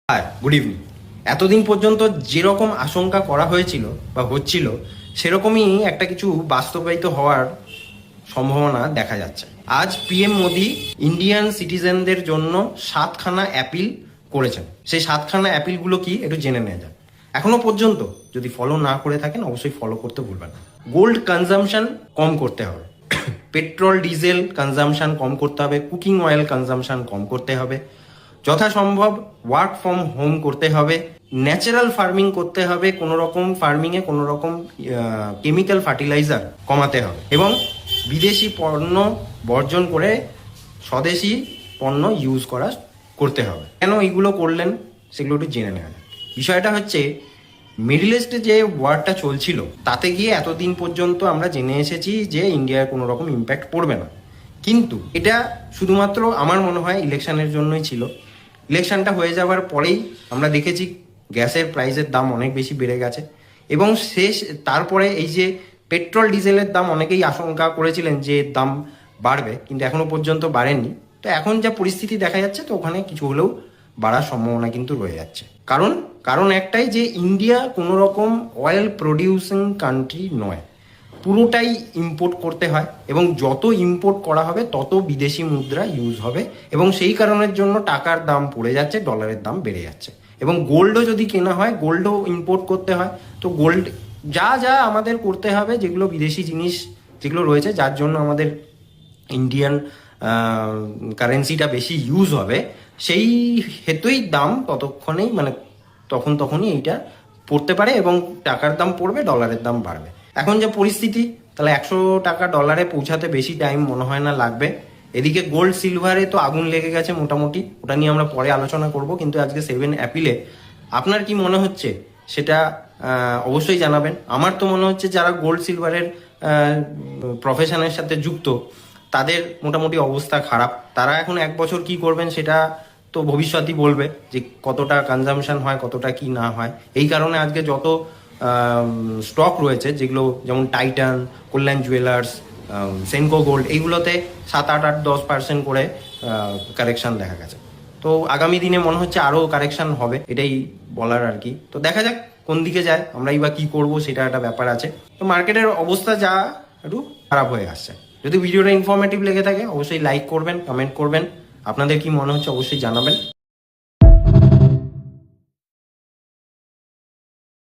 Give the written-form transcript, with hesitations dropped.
High, good evening. এতদিন পর্যন্ত যেরকম আশঙ্কা করা হয়েছিল বা হচ্ছিল সেরকমই একটা কিছু বাস্তবায়িত হওয়ার সম্ভাবনা দেখা যাচ্ছে। আজ পিএম মোদি ইন্ডিয়ান সিটিজেনদের জন্য 7খানা অ্যাপিল করেছেন। সেই 7খানা অ্যাপিলগুলো কি একটু জেনে নেওয়া যাক। এখনো পর্যন্ত যদি ফলো না করে থাকেন অবশ্যই ফলো করতে ভুলবেন না। গোল্ড কনজাম্পশন কম করতে হবে, পেট্রোল ডিজেল কনজাম্পশন কম করতে হবে, কুকিং অয়েল কনজাম্পশন কম করতে হবে, যথাসম্ভব ওয়ার্ক ফ্রম হোম করতে হবে, ন্যাচারাল ফার্মিং করতে হবে, কোনো রকম ফার্মিংয়ে কোনো রকম কেমিক্যাল ফার্টিলাইজার কমাতে হবে এবং বিদেশি পণ্য বর্জন করে স্বদেশি পণ্য ইউজ করতে হবে। কেন এইগুলো করলেন সেগুলো একটু জেনে নেওয়া যায়। বিষয়টা হচ্ছে মিডল ইস্টে যে ওয়ারটা চলছিল তাতে গিয়ে এতদিন পর্যন্ত আমরা জেনে এসেছি যে ইন্ডিয়ার কোনো রকম ইম্প্যাক্ট পড়বে না, কিন্তু এটা শুধুমাত্র আমার মনে হয় ইলেকশনের জন্যই ছিল। ইলেকশনটা হয়ে যাওয়ার পরেই আমরা দেখেছি গ্যাসের প্রাইসের দাম অনেক বেশি বেড়ে গেছে এবং তারপরে এই যে পেট্রোল ডিজেলের দাম অনেকেই আশঙ্কা করেছিলেন যে দাম বাড়বে, কিন্তু এখনো পর্যন্ত বাড়েনি। তো এখন যা পরিস্থিতি দেখা যাচ্ছে তো ওখানে কিছু হলেও বাড়ার সম্ভাবনা কিন্তু রয়ে যাচ্ছে। কারণ একটাই যে ইন্ডিয়া কোনো রকম অয়েল প্রডিউসিং কান্ট্রি নয়, পুরোটাই ইম্পোর্ট করতে হয় এবং যত ইম্পোর্ট করা হবে তত বিদেশি মুদ্রা ইউজ হবে এবং সেই কারণের জন্য টাকার দাম পড়ে যাচ্ছে, ডলারের দাম বেড়ে যাচ্ছে। এবং গোল্ডও যদি কেনা হয়, গোল্ডও ইম্পোর্ট করতে হয়। তো গোল্ড যা যা আমাদের করতে হবে, যেগুলো বিদেশি জিনিস যেগুলো রয়েছে যার জন্য আমাদের ইন্ডিয়ান কারেন্সিটা বেশি ইউজ হবে, সেই হেতুই দাম তখনই এইটা পড়তে পারে এবং টাকার দাম পড়বে, ডলারের দাম বাড়বে। এখন যে পরিস্থিতি, তাহলে 100 টাকা ডলারে পৌঁছাতে বেশি টাইম মনে হয় না লাগবে। এদিকে গোল্ড সিলভারে তো আগুন লেগে গেছে মোটামুটি, ওটা নিয়ে আমরা পরে আলোচনা করব। কিন্তু আজকে 7 অ্যাপিলে আপনার কি মনে হচ্ছে সেটা অবশ্যই জানাবেন। আমার তো মনে হচ্ছে যারা গোল্ড সিলভারের প্রফেশনের সাথে যুক্ত তাদের মোটামুটি অবস্থা খারাপ। তারা এখন 1 বছর কি করবেন সেটা তো ভবিষ্যতই বলবে যে কতটা কনজামশন হয়, কতটা কি না হয়। এই কারণে আজকে যত স্টক রয়েছে, যেগুলো যেমন টাইটান, কল্যাণ জুয়েলার্স, সেনকো গোল্ড, এইগুলোতে 7, 8, 10% করে কারেকশন দেখা গেছে। তো আগামী দিনে মনে হচ্ছে আরও কারেকশন হবে, এটাই বলার আর কি। তো দেখা যাক কোন দিকে যায়, আমরাই বা কী করবো সেটা একটা ব্যাপার আছে। তো মার্কেটের অবস্থা যা একটু খারাপ হয়ে আসছে। যদি ভিডিওটা ইনফরমেটিভ লেগে থাকে অবশ্যই লাইক করবেন, কমেন্ট করবেন। আপনাদের কি মনে হচ্ছে অবশ্যই জানাবেন।